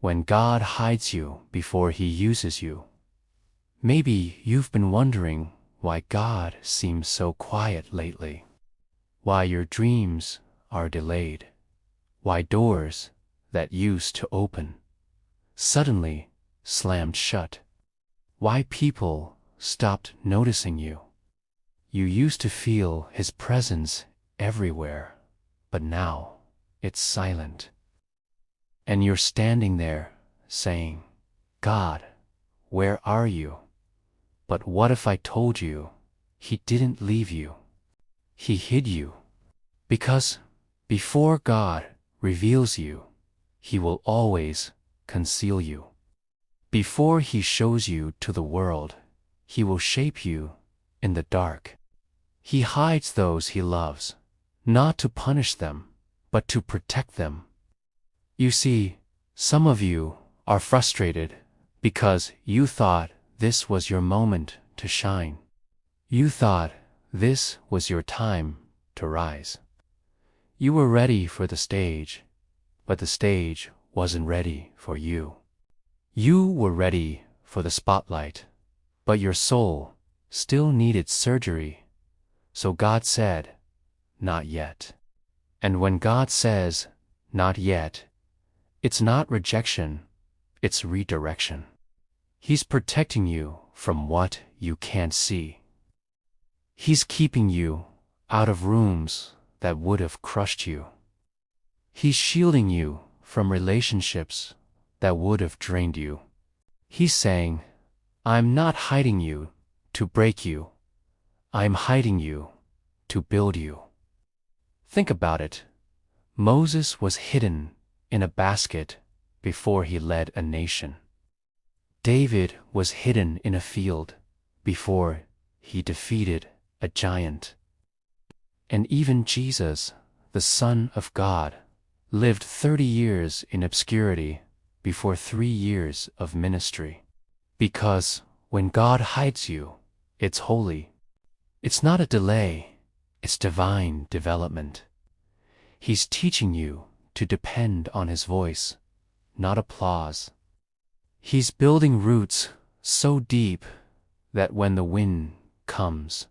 when God hides you before He uses you. Maybe you've been wondering why God seems so quiet lately, why your dreams are delayed, why doors that used to open suddenly slammed shut, why people stopped noticing you. You used to feel His presence everywhere, but now it's silent. And you're standing there saying, "God, where are you?" But what if I told you He didn't leave you? He hid you. Because before God reveals you, He will always conceal you. Before He shows you to the world, He will shape you in the dark. He hides those He loves, not to punish them, but to protect them. You see, some of you are frustrated because you thought this was your moment to shine. You thought this was your time to rise. You were ready for the stage, but the stage wasn't ready for you. You were ready for the spotlight, but your soul still needed surgery. So God said, "Not yet." And when God says, "Not yet," it's not rejection, it's redirection. He's protecting you from what you can't see. He's keeping you out of rooms that would have crushed you. He's shielding you from relationships that would have drained you. He's saying, "I'm not hiding you to break you. I'm hiding you to build you." Think about it. Moses was hidden in a basket before he led a nation. David was hidden in a field before he defeated a giant. And even Jesus, the Son of God, lived 30 years in obscurity before 3 years of ministry. Because when God hides you, it's holy. It's not a delay, it's divine development. He's teaching you to depend on His voice, not applause. He's building roots so deep that when the wind comes,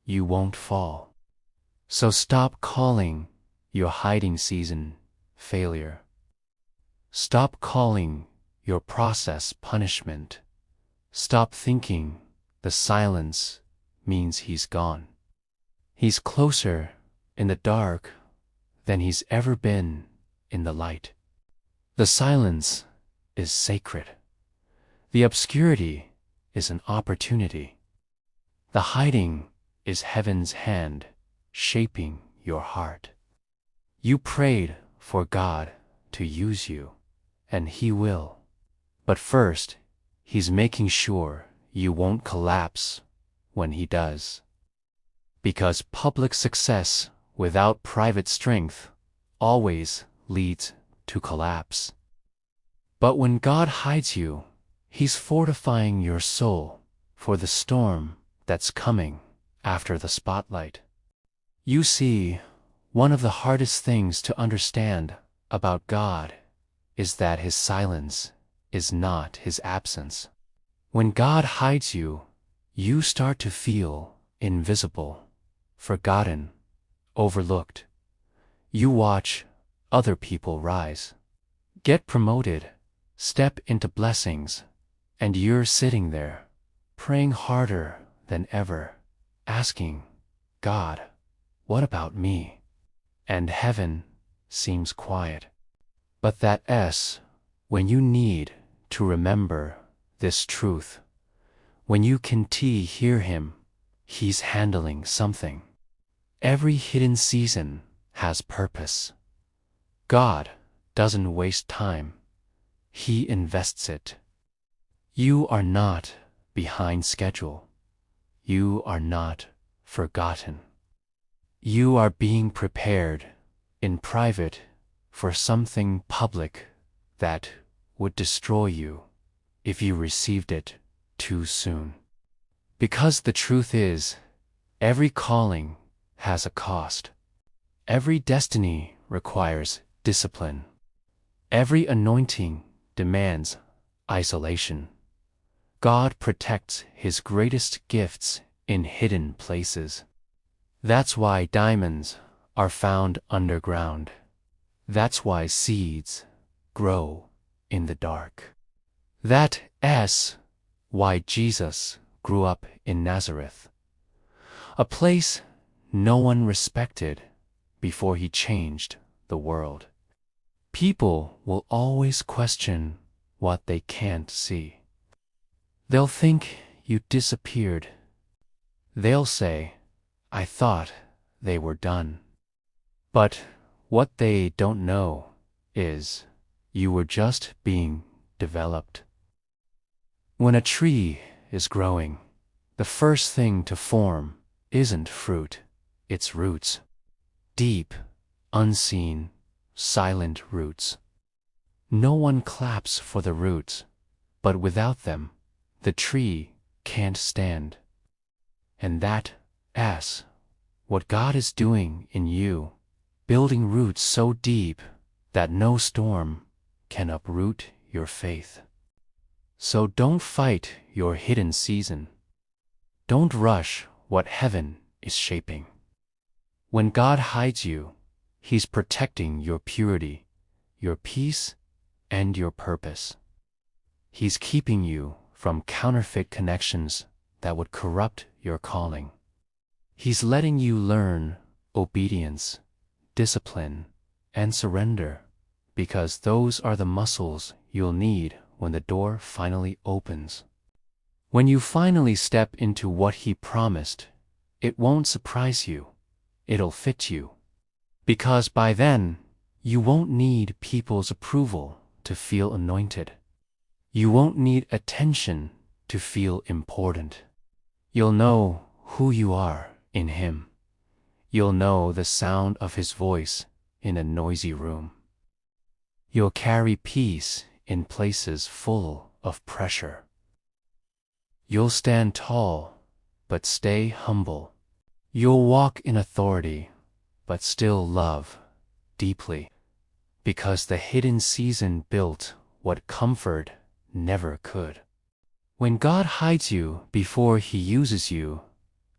you won't fall. So stop calling your hiding season failure. Stop calling your process punishment. Stop thinking the silence means He's gone. He's closer in the dark than He's ever been in the light. The silence is sacred. The obscurity is an opportunity. The hiding is heaven's hand shaping your heart. You prayed for God to use you, and He will. But first, He's making sure you won't collapse when He does. Because public success without private strength always leads to collapse. But when God hides you, He's fortifying your soul for the storm that's coming after the spotlight. You see, one of the hardest things to understand about God is that His silence is not His absence. When God hides you, you start to feel invisible, forgotten, overlooked. You watch other people rise, get promoted, step into blessings, and you're sitting there, praying harder than ever, asking, "God, what about me?" And heaven seems quiet. But that S, when you need to remember this truth, when you can hear Him, He's handling something. Every hidden season has purpose. God doesn't waste time. He invests it. You are not behind schedule. You are not forgotten. You are being prepared in private for something public that would destroy you if you received it too soon. Because the truth is, every calling has a cost. Every destiny requires discipline. Every anointing demands isolation. God protects His greatest gifts in hidden places. That's why diamonds are found underground. That's why seeds grow in the dark. That's why Jesus grew up in Nazareth, a place no one respected before He changed the world. People will always question what they can't see. They'll think you disappeared. They'll say, "I thought they were done." But what they don't know is you were just being developed. When a tree is growing, the first thing to form isn't fruit, it's roots. Deep, unseen, silent roots. No one claps for the roots, but without them, the tree can't stand. And that's what God is doing in you, building roots so deep that no storm can uproot your faith. So don't fight your hidden season. Don't rush what heaven is shaping. When God hides you, He's protecting your purity, your peace, and your purpose. He's keeping you from counterfeit connections that would corrupt your calling. He's letting you learn obedience, discipline, and surrender, because those are the muscles you'll need when the door finally opens. When you finally step into what He promised, it won't surprise you, it'll fit you. Because by then, you won't need people's approval to feel anointed. You won't need attention to feel important. You'll know who you are in Him. You'll know the sound of His voice in a noisy room. You'll carry peace in places full of pressure. You'll stand tall, but stay humble. You'll walk in authority, but still love deeply, because the hidden season built what comfort never could. When God hides you before He uses you,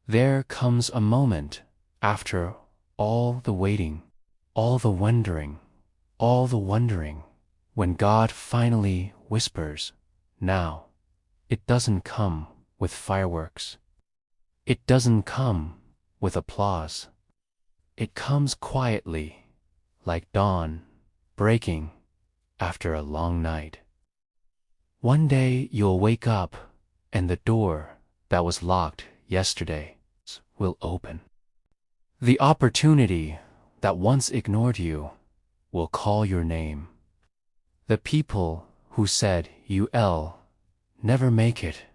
there comes a moment after all the waiting, all the wondering, when God finally whispers, "Now." It doesn't come with fireworks. It doesn't come with applause. It comes quietly, like dawn breaking after a long night. One day you'll wake up and the door that was locked yesterday will open. The opportunity that once ignored you will call your name. The people who said you'll never make it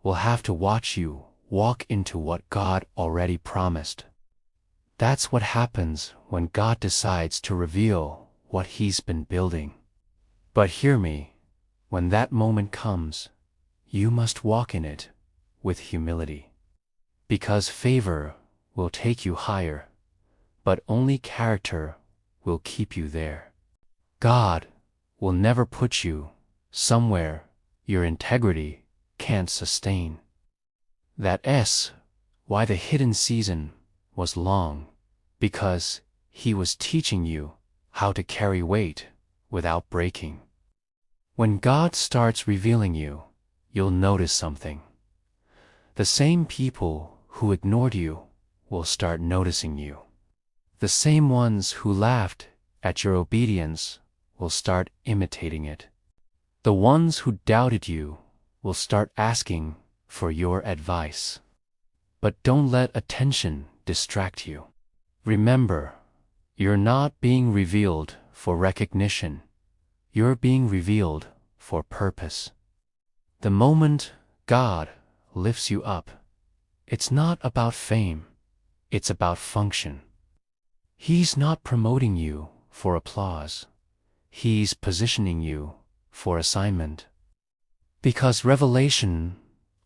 will have to watch you walk into what God already promised. That's what happens when God decides to reveal what He's been building. But hear me, when that moment comes, you must walk in it with humility. Because favor will take you higher, but only character will keep you there. God will never put you somewhere your integrity can't sustain. That's why the hidden season was long, because He was teaching you how to carry weight without breaking. When God starts revealing you, you'll notice something. The same people who ignored you will start noticing you. The same ones who laughed at your obedience will start imitating it. The ones who doubted you will start asking for your advice. But don't let attention distract you. Remember, you're not being revealed for recognition. You're being revealed for purpose. The moment God lifts you up, it's not about fame, it's about function. He's not promoting you for applause. He's positioning you for assignment. Because revelation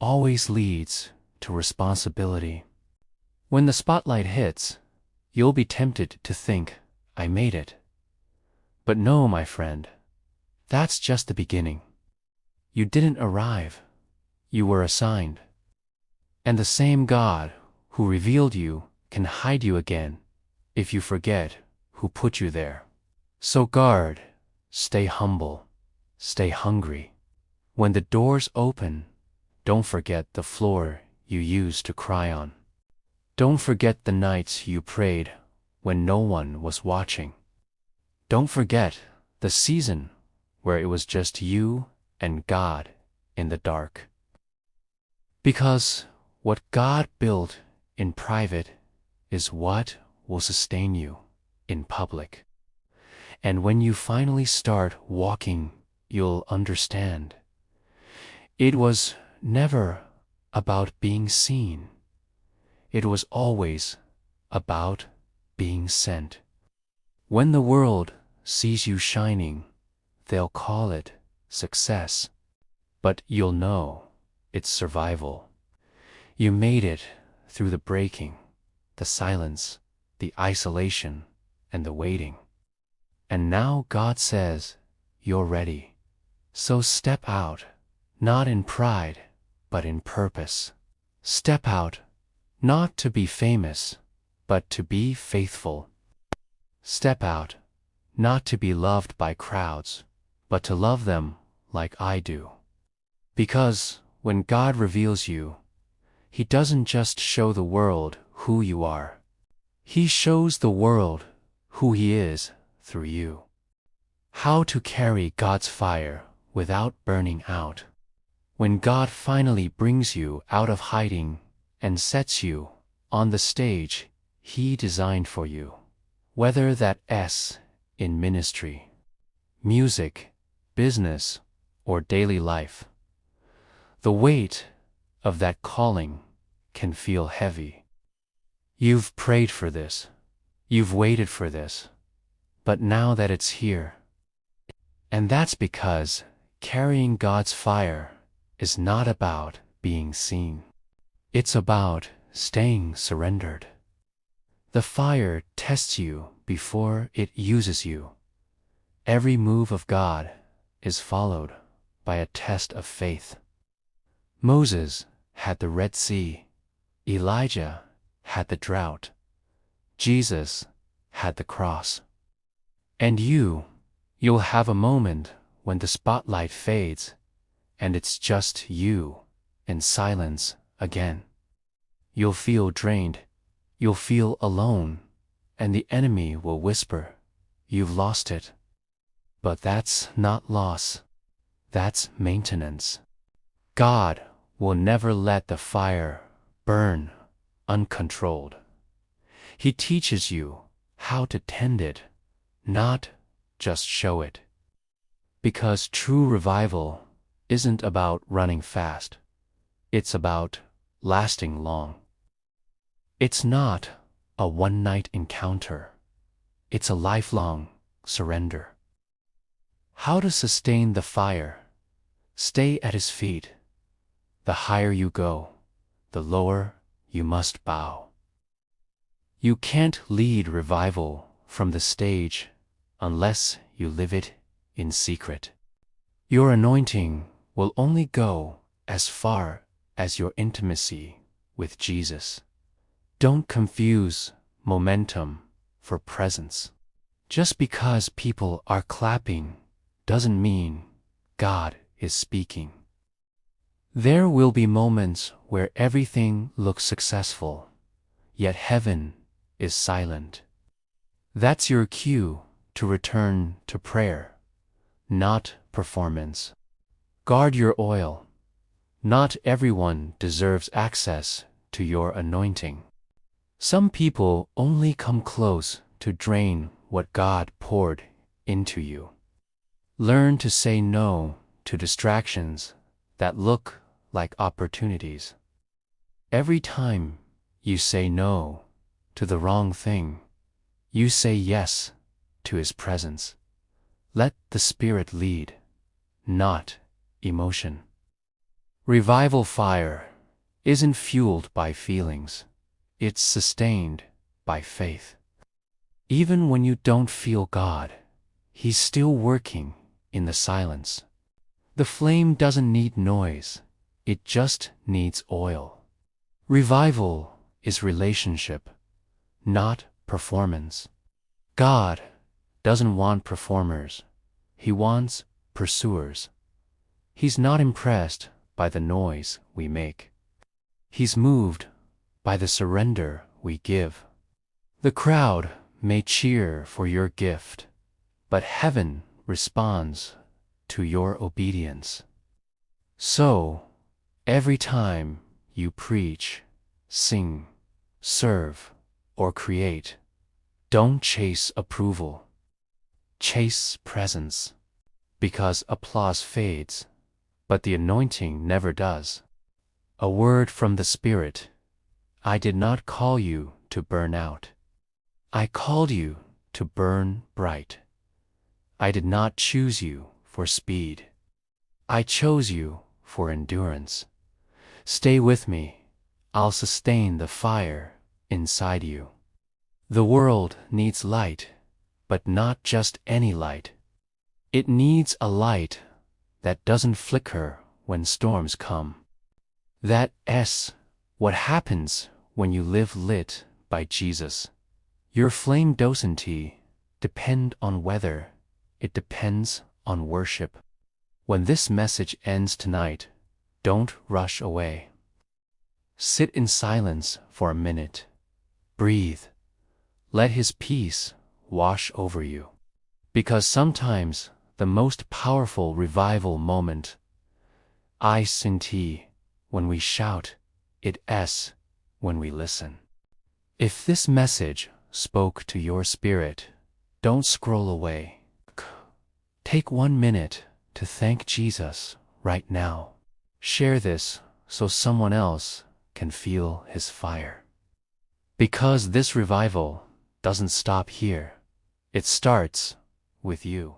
always leads to responsibility. When the spotlight hits, you'll be tempted to think, "I made it." But no, my friend, That's just the beginning. You didn't arrive. You were assigned. And the same God who revealed you can hide you again if you forget who put you there. So guard, stay humble, stay hungry. When the doors open, don't forget the floor you used to cry on. Don't forget the nights you prayed when no one was watching. Don't forget the season where it was just you and God in the dark. Because what God built in private is what will sustain you in public. And when you finally start walking, you'll understand. It was never about being seen. It was always about being sent. When the world sees you shining, they'll call it success. But you'll know it's survival. You made it through the breaking, the silence, the isolation, and the waiting. And now God says, you're ready. So step out, not in pride, but in purpose. Step out, not to be famous, but to be faithful. Step out, not to be loved by crowds, but to love them like I do. Because when God reveals you, He doesn't just show the world who you are. He shows the world who He is through you. How to carry God's fire without burning out. When God finally brings you out of hiding and sets you on the stage He designed for you, whether that's in ministry, music, business, or daily life, the weight of that calling can feel heavy. You've prayed for this, you've waited for this, but now that it's here. And that's because carrying God's fire is not about being seen. It's about staying surrendered. The fire tests you before it uses you. Every move of God is followed by a test of faith. Moses had the Red Sea. Elijah had the drought. Jesus had the cross. And you'll have a moment when the spotlight fades and it's just you in silence again. You'll feel drained, you'll feel alone, and the enemy will whisper, "You've lost it." But that's not loss, that's maintenance. God will never let the fire burn uncontrolled. He teaches you how to tend it, not just show it. Because true revival isn't about running fast. It's about lasting long. It's not a one-night encounter. It's a lifelong surrender. How to sustain the fire? Stay at His feet. The higher you go, the lower you must bow. You can't lead revival from the stage unless you live it in secret. Your anointing will only go as far as your intimacy with Jesus. Don't confuse momentum for presence. Just because people are clapping doesn't mean God is speaking. There will be moments where everything looks successful, yet heaven is silent. That's your cue to return to prayer, not performance. Guard your oil. Not everyone deserves access to your anointing. Some people only come close to drain what God poured into you. Learn to say no to distractions that look like opportunities. Every time you say no to the wrong thing, you say yes to His presence. Let the Spirit lead, not emotion. Revival fire isn't fueled by feelings. It's sustained by faith. Even when you don't feel God, He's still working in the silence. The flame doesn't need noise, it just needs oil. Revival is relationship, not performance. God doesn't want performers, He wants pursuers. He's not impressed by the noise we make. He's moved by the surrender we give. The crowd may cheer for your gift, but heaven responds to your obedience. So, every time you preach, sing, serve, or create, don't chase approval. Chase presence, because applause fades, but the anointing never does. A word from the Spirit: I did not call you to burn out. I called you to burn bright. I did not choose you for speed. I chose you for endurance. Stay with me, I'll sustain the fire inside you. The world needs light, but not just any light. It needs a light that doesn't flicker when storms come. That's what happens when you live lit by Jesus. Your flame doesn't depend on weather, it depends on worship. When this message ends tonight, don't rush away. Sit in silence for a minute. Breathe. Let His peace wash over you. Because sometimes the most powerful revival moment isn't when we shout, it's when we listen. If this message spoke to your spirit, don't scroll away. Take 1 minute to thank Jesus right now. Share this so someone else can feel His fire. Because this revival doesn't stop here. It starts with you.